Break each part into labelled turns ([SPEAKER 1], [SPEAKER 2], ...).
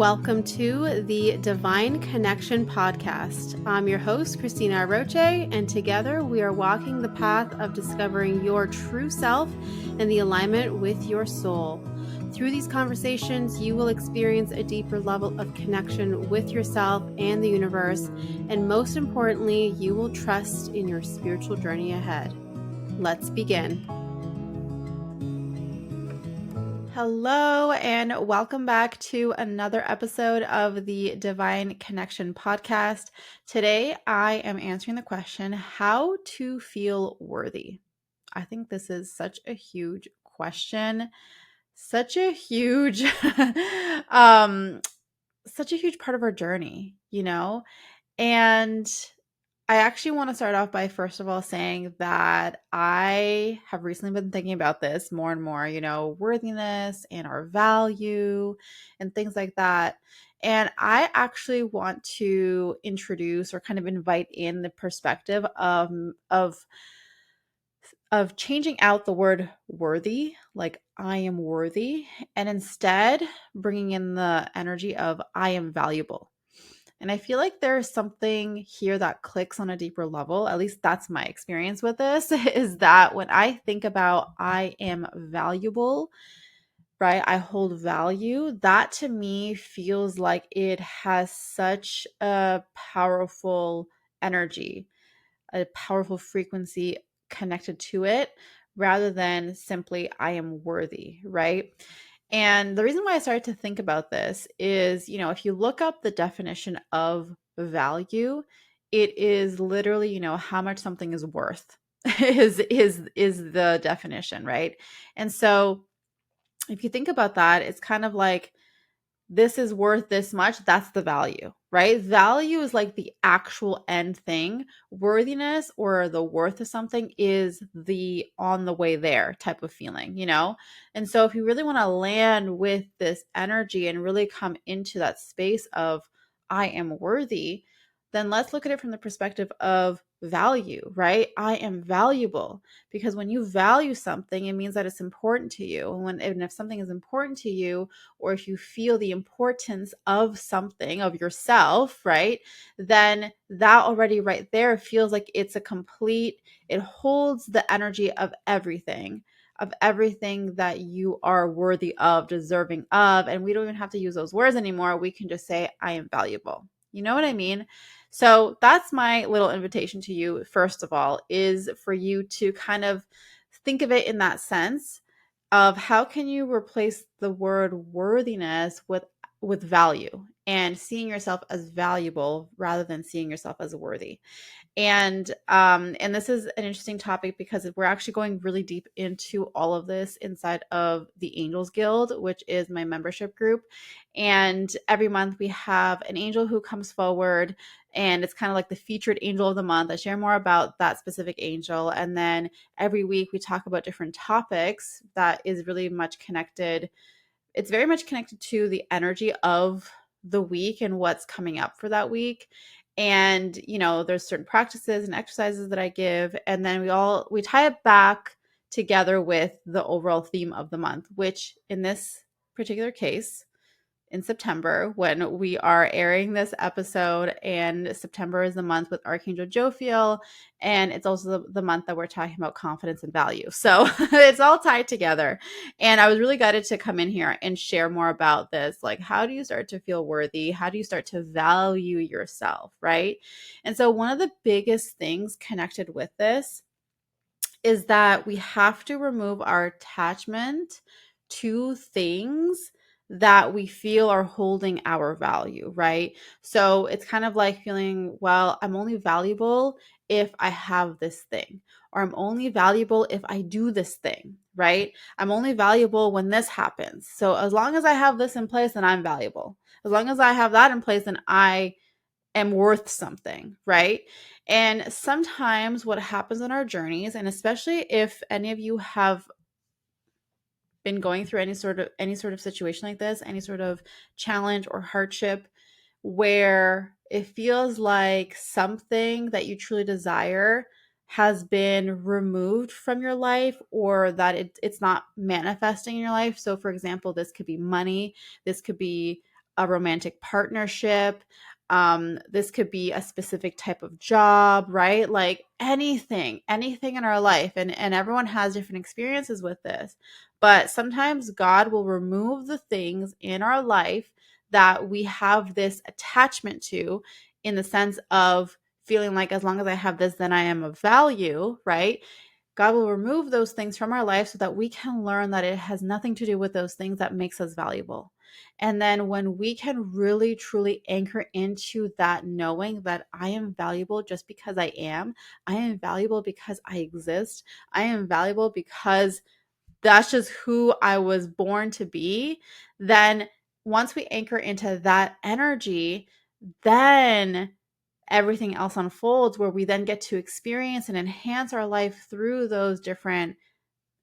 [SPEAKER 1] Welcome to the Divine Connection Podcast. I'm your host, Christina Aroche, and together we are walking the path of discovering your true self and the alignment with your soul. Through these conversations, you will experience a deeper level of connection with yourself and the universe, and most importantly, you will trust in your spiritual journey ahead. Let's begin. Hello, and welcome back to another episode of the Divine Connection Podcast. Today, I am answering the question, how to feel worthy. I think this is such a huge question, such a huge, such a huge part of our journey, and I actually want to start off by first of all saying that I have recently been thinking about this more and more, worthiness and our value and things like that. And I actually want to introduce or kind of invite in the perspective of changing out the word worthy, like I am worthy, and instead bringing in the energy of I am valuable. And I feel like there's something here that clicks on a deeper level. At least that's my experience with this, is that when I think about I am valuable, right? I hold value. That to me feels like it has such a powerful energy, a powerful frequency connected to it rather than simply I am worthy, right? And the reason why I started to think about this is, if you look up the definition of value, it is literally, how much something is worth is the definition, right? And so if you think about that, it's kind of like this is worth this much, that's the value, right? Value is like the actual end thing. Worthiness or the worth of something is the on the way there type of feeling, And so if you really want to land with this energy and really come into that space of I am worthy, then let's look at it from the perspective of value, right? I am valuable, because when you value something, it means that it's important to you. And if something is important to you, or if you feel the importance of something, of yourself, right, then that already right there feels like it's it holds the energy of everything that you are worthy of, deserving of. And we don't even have to use those words anymore. We can just say, I am valuable. You know what I mean? So that's my little invitation to you, first of all, is for you to kind of think of it in that sense of how can you replace the word worthiness with value and seeing yourself as valuable rather than seeing yourself as worthy. And this is an interesting topic because we're actually going really deep into all of this inside of the Angels Guild, which is my membership group. And every month we have an angel who comes forward, and it's kind of like the featured angel of the month. I share more about that specific angel. And then every week we talk about different topics that is really much connected. It's very much connected to the energy of the week and what's coming up for that week. And, there's certain practices and exercises that I give. And then we tie it back together with the overall theme of the month, which in this particular case, in September, when we are airing this episode, and September is the month with Archangel Jophiel, and it's also the month that we're talking about confidence and value. So it's all tied together. And I was really gutted to come in here and share more about this. Like, how do you start to feel worthy? How do you start to value yourself, right? And so one of the biggest things connected with this is that we have to remove our attachment to things that we feel are holding our value, right? So it's kind of like feeling, well, I'm only valuable if I have this thing, or I'm only valuable if I do this thing, right? I'm only valuable when this happens. So as long as I have this in place, then I'm valuable. As long as I have that in place, then I am worth something, right? And sometimes what happens in our journeys, and especially if any of you have been going through any sort of situation like this, any sort of challenge or hardship where it feels like something that you truly desire has been removed from your life, or that it's not manifesting in your life. So for example, this could be money, this could be a romantic partnership. This could be a specific type of job, right? Like anything in our life. And everyone has different experiences with this. But sometimes God will remove the things in our life that we have this attachment to, in the sense of feeling like, as long as I have this, then I am of value, right? God will remove those things from our life so that we can learn that it has nothing to do with those things that makes us valuable. And then when we can really truly anchor into that knowing that I am valuable just because I am valuable because I exist, I am valuable because that's just who I was born to be, then once we anchor into that energy, then everything else unfolds, where we then get to experience and enhance our life through those different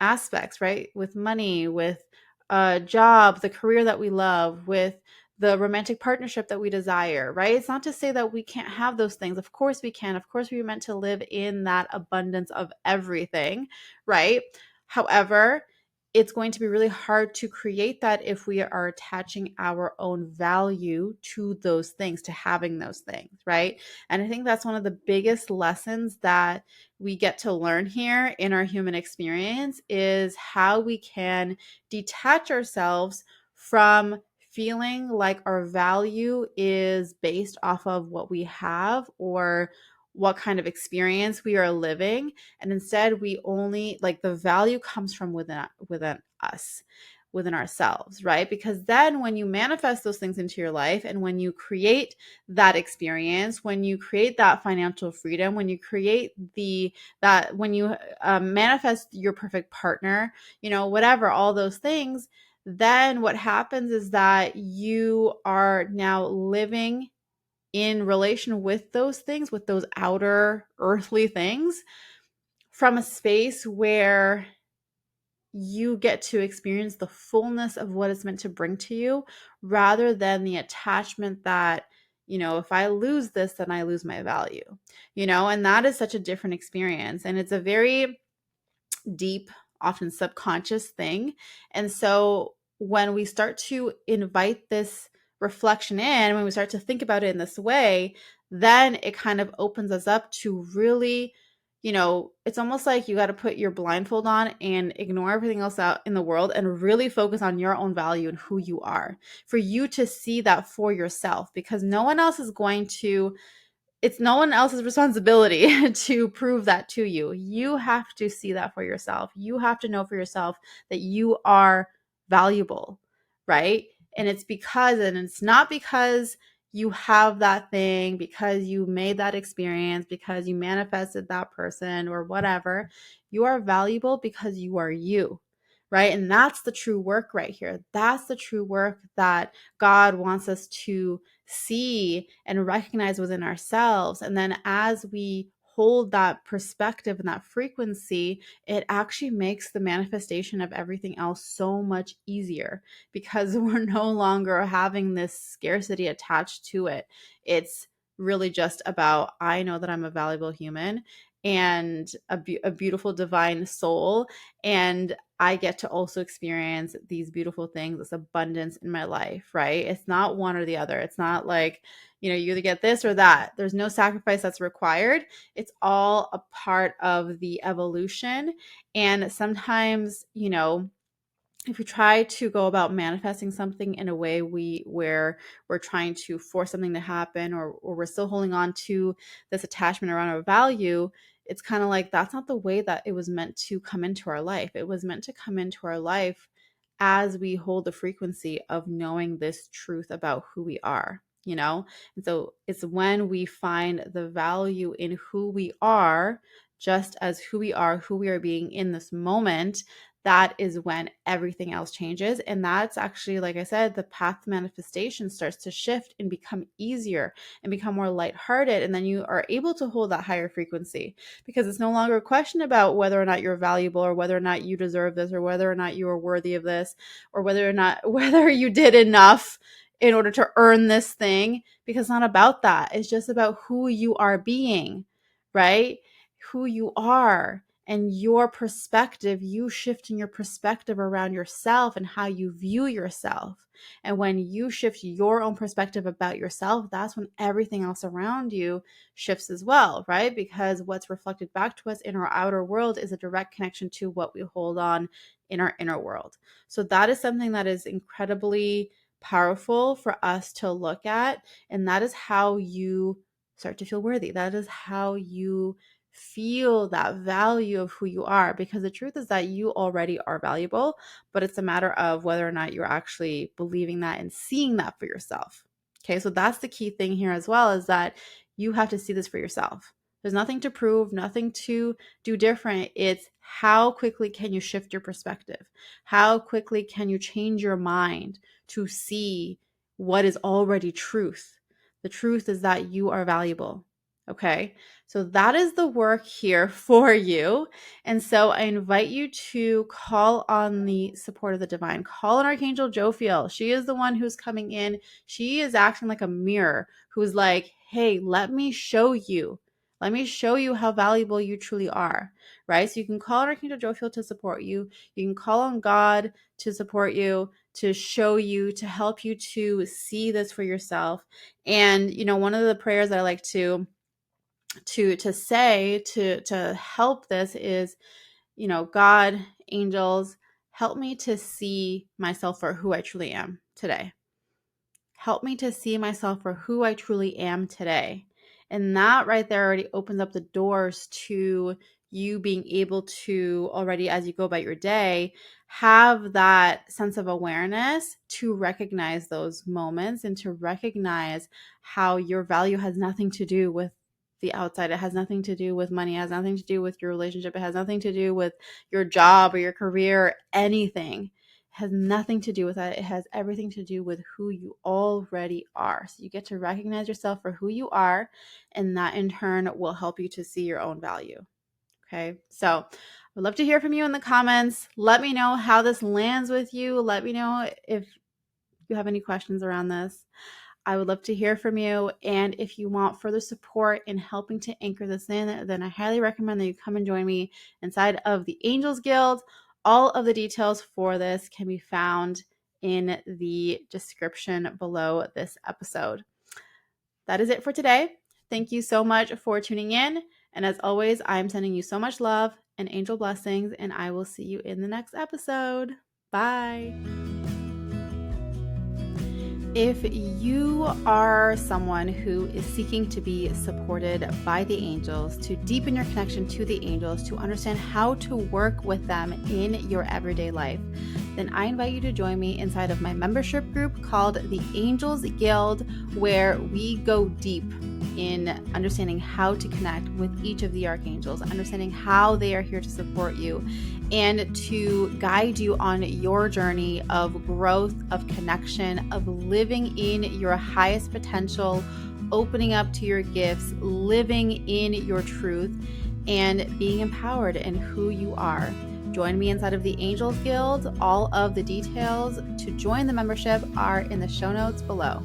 [SPEAKER 1] aspects, right? With money, with a job, the career that we love, with the romantic partnership that we desire, right? It's not to say that we can't have those things. Of course we can. Of course we're meant to live in that abundance of everything, right? However, it's going to be really hard to create that if we are attaching our own value to those things, to having those things, right? And I think that's one of the biggest lessons that we get to learn here in our human experience, is how we can detach ourselves from feeling like our value is based off of what we have or what kind of experience we are living, and instead we only, like, the value comes from within us, within ourselves, right? Because then when you manifest those things into your life, and when you create that experience, when you create that financial freedom, when you create when you manifest your perfect partner, whatever, all those things, then what happens is that you are now living in relation with those things, with those outer earthly things, from a space where you get to experience the fullness of what it's meant to bring to you, rather than the attachment that, if I lose this, then I lose my value, and that is such a different experience. And it's a very deep, often subconscious thing. And so when we start to invite this reflection in, when we start to think about it in this way, then it kind of opens us up to really, it's almost like you got to put your blindfold on and ignore everything else out in the world and really focus on your own value and who you are, for you to see that for yourself, because no one else is going to, it's no one else's responsibility to prove that to you. You have to see that for yourself. You have to know for yourself that you are valuable, right? And it's not because you have that thing, because you made that experience, because you manifested that person or whatever. You are valuable because you are you, right? And that's the true work right here. That's the true work that God wants us to see and recognize within ourselves. And then as we hold that perspective and that frequency, it actually makes the manifestation of everything else so much easier, because we're no longer having this scarcity attached to it. It's really just about, I know that I'm a valuable human and a beautiful divine soul, and I get to also experience these beautiful things, this abundance in my life, right? It's not one or the other. It's not like, you either get this or that. There's no sacrifice that's required. It's all a part of the evolution. And sometimes, if we try to go about manifesting something in a way where we're trying to force something to happen, or we're still holding on to this attachment around our value, it's kind of like, that's not the way that it was meant to come into our life. It was meant to come into our life as we hold the frequency of knowing this truth about who we are, And so it's when we find the value in who we are, just as who we are being in this moment, that is when everything else changes. And that's actually, like I said, the path to manifestation starts to shift and become easier and become more lighthearted. And then you are able to hold that higher frequency, because it's no longer a question about whether or not you're valuable, or whether or not you deserve this, or whether or not you are worthy of this, or whether you did enough in order to earn this thing, because it's not about that. It's just about who you are being, right? Who you are. And your perspective, you shifting your perspective around yourself and how you view yourself. And when you shift your own perspective about yourself, that's when everything else around you shifts as well, right? Because what's reflected back to us in our outer world is a direct connection to what we hold on in our inner world. So that is something that is incredibly powerful for us to look at. And that is how you start to feel worthy. That is how you feel that value of who you are, because the truth is that you already are valuable, but it's a matter of whether or not you're actually believing that and seeing that for yourself. Okay, so that's the key thing here as well, is that you have to see this for yourself. There's nothing to prove, nothing to do different. It's how quickly can you shift your perspective? How quickly can you change your mind to see what is already truth? The truth is that you are valuable. Okay, so that is the work here for you. And so I invite you to call on the support of the divine. Call on Archangel Jophiel. She is the one who's coming in. She is acting like a mirror, who's like, hey, let me show you. Let me show you how valuable you truly are, right? So you can call on Archangel Jophiel to support you. You can call on God to support you, to show you, to help you to see this for yourself. And, one of the prayers that I like to say to help this is, God, angels, help me to see myself for who I truly am today. Help me to see myself for who I truly am today. And that right there already opens up the doors to you being able to already, as you go about your day, have that sense of awareness to recognize those moments and to recognize how your value has nothing to do with the outside. It has nothing to do with money. It has nothing to do with your relationship. It has nothing to do with your job or your career or anything. Has nothing to do with that. It has everything to do with who you already are. So you get to recognize yourself for who you are, and that in turn will help you to see your own value. Okay, so I'd love to hear from you in the comments. Let me know how this lands with you. Let me know if you have any questions around this. I would love to hear from you. And if you want further support in helping to anchor this in, then I highly recommend that you come and join me inside of the Angels Guild. All of the details for this can be found in the description below this episode. That is it for today. Thank you so much for tuning in. And as always, I'm sending you so much love and angel blessings, and I will see you in the next episode. Bye. If you are someone who is seeking to be supported by the angels, to deepen your connection to the angels, to understand how to work with them in your everyday life, then I invite you to join me inside of my membership group called the Angels Guild, where we go deep in understanding how to connect with each of the archangels, understanding how they are here to support you, and to guide you on your journey of growth, of connection, of living in your highest potential, opening up to your gifts, living in your truth, and being empowered in who you are. Join me inside of the Angels Guild. All of the details to join the membership are in the show notes below.